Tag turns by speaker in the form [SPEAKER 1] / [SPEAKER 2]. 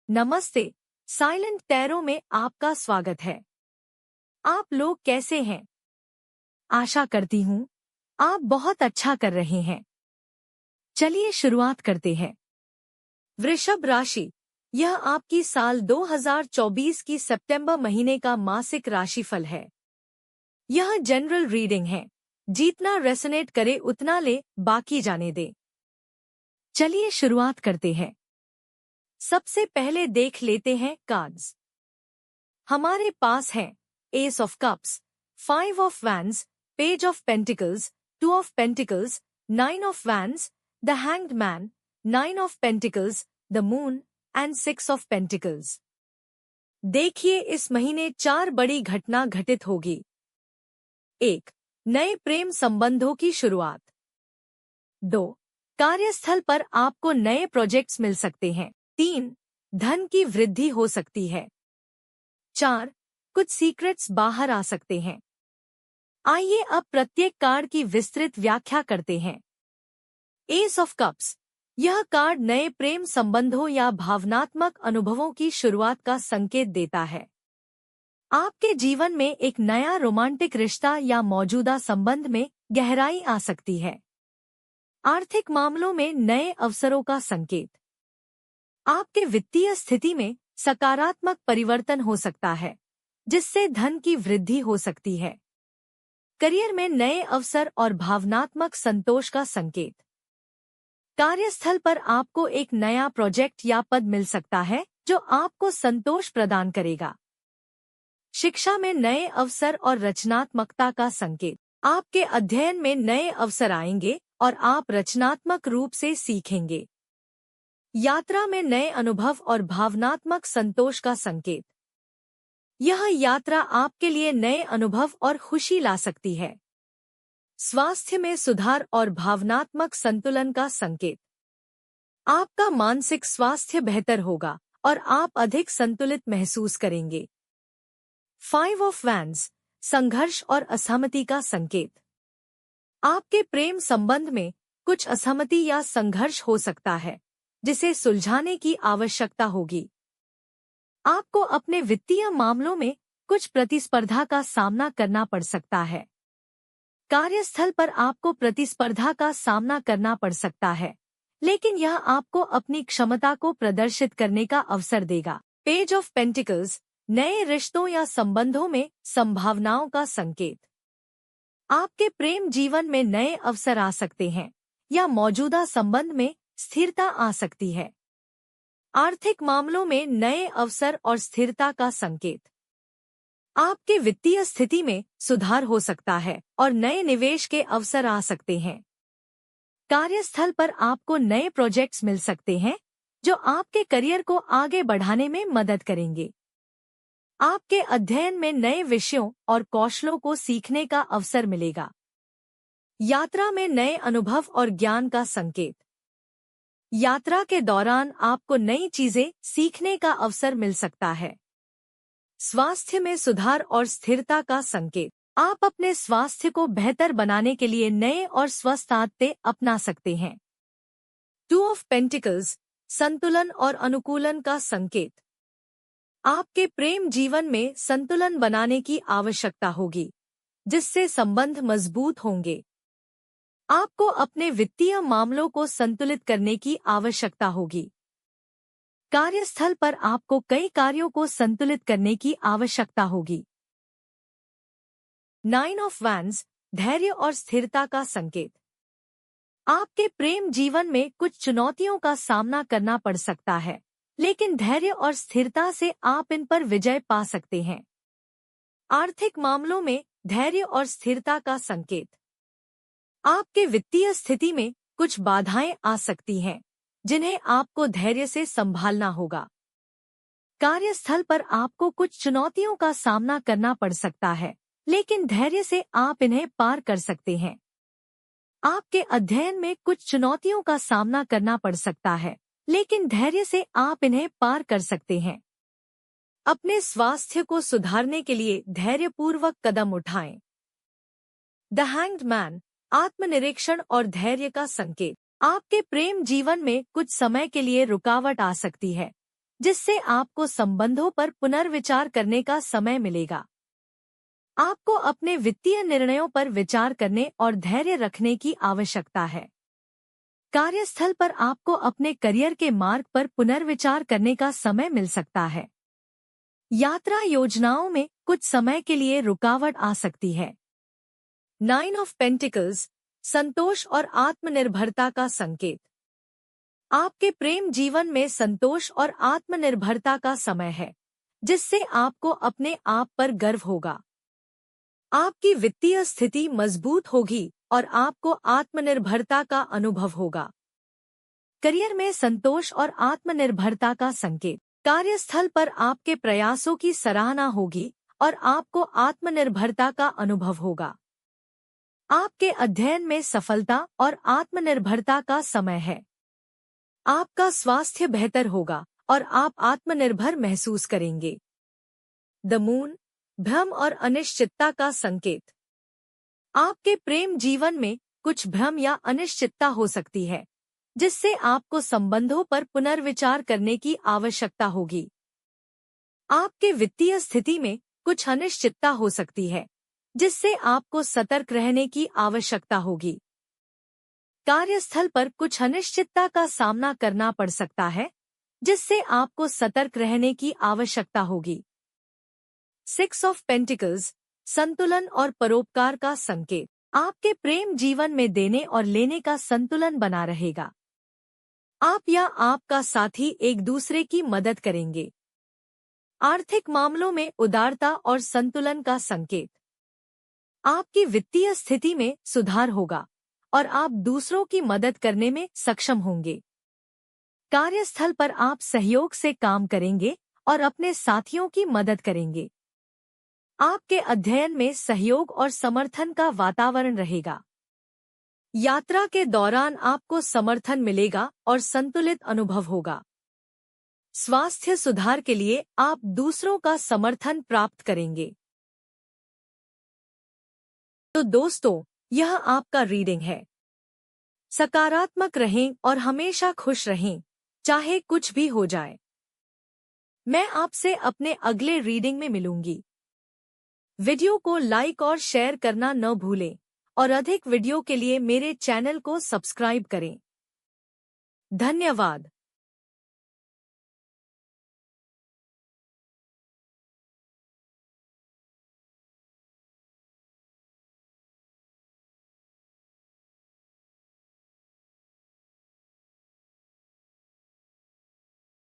[SPEAKER 1] नमस्ते। Silent tarot में आपका स्वागत है। आप लोग कैसे हैं? आशा करती हूँ आप बहुत अच्छा कर रहे हैं। चलिए शुरुआत करते हैं। वृषभ राशि, यह आपकी साल 2024 की सितंबर महीने का मासिक राशिफल है। यह जनरल रीडिंग है। जितना रेसोनेट करे उतना ले, बाकी जाने दे। चलिए शुरुआत करते हैं। सबसे पहले देख लेते हैं कार्ड्स। हमारे पास है S of cups, 5 of wands, page of pentacles, 2 of pentacles, 9 of wands, the hanged man, 9 of pentacles, the moon and 6 of pentacles. देखिए, इस महीने 4 बड़ी घटना घटित होगी। 1. नए प्रेम संबंधों की शुरुआत। 2. कार्यस्थल पर आपको नए प्रोजेक्ट्स मिल सकते हैं। 3. धन की वृद्धि हो सकती है। 4. कुछ सीक्रेट्स बाहर आ सकते हैं। आइए अब प्रत्येक कार्ड की विस्तृत व्याख्या करते हैं। एस ऑफ कप्स, यह कार्ड नए प्रेम संबंधों या भावनात्मक अनुभवों की शुरुआत का संकेत देता है। आपके जीवन में एक नया रोमांटिक रिश्ता या मौजूदा संबंध में गहराई आ सकती है। आर्थिक मामलों में नए अवसरों का संकेत। आपके वित्तीय स्थिति में सकारात्मक परिवर्तन हो सकता है, जिससे धन की वृद्धि हो सकती है। करियर में नए अवसर और भावनात्मक संतोष का संकेत। कार्यस्थल पर आपको एक नया प्रोजेक्ट या पद मिल सकता है जो आपको संतोष प्रदान करेगा। शिक्षा में नए अवसर और रचनात्मकता का संकेत। आपके अध्ययन में नए अवसर आएंगे और आप रचनात्मक रूप से सीखेंगे। यात्रा में नए अनुभव और भावनात्मक संतोष का संकेत। यह यात्रा आपके लिए नए अनुभव और खुशी ला सकती है। स्वास्थ्य में सुधार और भावनात्मक संतुलन का संकेत। आपका मानसिक स्वास्थ्य बेहतर होगा और आप अधिक संतुलित महसूस करेंगे। 5 ऑफ वैंड्स, संघर्ष और असहमति का संकेत। आपके प्रेम संबंध में कुछ असहमति या संघर्ष हो सकता है, जिसे सुलझाने की आवश्यकता होगी। आपको अपने वित्तीय मामलों में कुछ प्रतिस्पर्धा का सामना करना पड़ सकता है। कार्यस्थल पर आपको प्रतिस्पर्धा का सामना करना पड़ सकता है, लेकिन यह आपको अपनी क्षमता को प्रदर्शित करने का अवसर देगा। पेज ऑफ पेंटिकल्स, नए रिश्तों या संबंधों में संभावनाओं का संकेत। आपके प्रेम जीवन में नए अवसर आ सकते हैं या मौजूदा संबंध में स्थिरता आ सकती है। आर्थिक मामलों में नए अवसर और स्थिरता का संकेत। आपके वित्तीय स्थिति में सुधार हो सकता है और नए निवेश के अवसर आ सकते हैं। कार्यस्थल पर आपको नए प्रोजेक्ट्स मिल सकते हैं जो आपके करियर को आगे बढ़ाने में मदद करेंगे। आपके अध्ययन में नए विषयों और कौशलों को सीखने का अवसर मिलेगा। यात्रा में नए अनुभव और ज्ञान का संकेत। यात्रा के दौरान आपको नई चीजें सीखने का अवसर मिल सकता है। स्वास्थ्य में सुधार और स्थिरता का संकेत। आप अपने स्वास्थ्य को बेहतर बनाने के लिए नए और स्वस्थ आदतें अपना सकते हैं। 2 ऑफ पेंटिकल्स, संतुलन और अनुकूलन का संकेत। आपके प्रेम जीवन में संतुलन बनाने की आवश्यकता होगी, जिससे संबंध मजबूत होंगे। आपको अपने वित्तीय मामलों को संतुलित करने की आवश्यकता होगी। कार्यस्थल पर आपको कई कार्यों को संतुलित करने की आवश्यकता होगी। 9 ऑफ वैंड्स, धैर्य और स्थिरता का संकेत। आपके प्रेम जीवन में कुछ चुनौतियों का सामना करना पड़ सकता है, लेकिन धैर्य और स्थिरता से आप इन पर विजय पा सकते हैं। आर्थिक मामलों में धैर्य और स्थिरता का संकेत। आपके वित्तीय स्थिति में कुछ बाधाएं आ सकती हैं, जिन्हें आपको धैर्य से संभालना होगा। कार्यस्थल पर आपको कुछ चुनौतियों का सामना करना पड़ सकता है, लेकिन धैर्य से आप इन्हें पार कर सकते हैं। आपके अध्ययन में कुछ चुनौतियों का सामना करना पड़ सकता है, लेकिन धैर्य से आप इन्हें पार कर सकते हैं। अपने स्वास्थ्य को सुधारने के लिए धैर्यपूर्वक कदम उठाएं। द हैंग्ड मैन, आत्मनिरीक्षण और धैर्य का संकेत। आपके प्रेम जीवन में कुछ समय के लिए रुकावट आ सकती है, जिससे आपको संबंधों पर पुनर्विचार करने का समय मिलेगा। आपको अपने वित्तीय निर्णयों पर विचार करने और धैर्य रखने की आवश्यकता है। कार्यस्थल पर आपको अपने करियर के मार्ग पर पुनर्विचार करने का समय मिल सकता है। यात्रा योजनाओं में कुछ समय के लिए रुकावट आ सकती है। 9 ऑफ पेंटिकल्स, संतोष और आत्मनिर्भरता का संकेत। आपके प्रेम जीवन में संतोष और आत्मनिर्भरता का समय है, जिससे आपको अपने आप पर गर्व होगा। आपकी वित्तीय स्थिति मजबूत होगी और आपको आत्मनिर्भरता का अनुभव होगा। करियर में संतोष और आत्मनिर्भरता का संकेत। कार्यस्थल पर आपके प्रयासों की सराहना होगी और आपको आत्मनिर्भरता का अनुभव होगा। आपके अध्ययन में सफलता और आत्मनिर्भरता का समय है। आपका स्वास्थ्य बेहतर होगा और आप आत्मनिर्भर महसूस करेंगे। द मून, भ्रम और अनिश्चितता का संकेत। आपके प्रेम जीवन में कुछ भ्रम या अनिश्चितता हो सकती है, जिससे आपको संबंधों पर पुनर्विचार करने की आवश्यकता होगी। आपके वित्तीय स्थिति में कुछ अनिश्चितता हो सकती है, जिससे आपको सतर्क रहने की आवश्यकता होगी। कार्यस्थल पर कुछ अनिश्चितता का सामना करना पड़ सकता है, जिससे आपको सतर्क रहने की आवश्यकता होगी। 6 ऑफ पेंटिकल्स, संतुलन और परोपकार का संकेत। आपके प्रेम जीवन में देने और लेने का संतुलन बना रहेगा। आप या आपका साथी एक दूसरे की मदद करेंगे। आर्थिक मामलों में उदारता और संतुलन का संकेत। आपकी वित्तीय स्थिति में सुधार होगा और आप दूसरों की मदद करने में सक्षम होंगे। कार्यस्थल पर आप सहयोग से काम करेंगे और अपने साथियों की मदद करेंगे। आपके अध्ययन में सहयोग और समर्थन का वातावरण रहेगा। यात्रा के दौरान आपको समर्थन मिलेगा और संतुलित अनुभव होगा। स्वास्थ्य सुधार के लिए आप दूसरों का समर्थन प्राप्त करेंगे। तो दोस्तों, यह आपका रीडिंग है। सकारात्मक रहें और हमेशा खुश रहें, चाहे कुछ भी हो जाए। मैं आपसे अपने अगले रीडिंग में मिलूंगी। वीडियो को लाइक और शेयर करना न भूलें और अधिक वीडियो के लिए मेरे चैनल को सब्सक्राइब करें। धन्यवाद।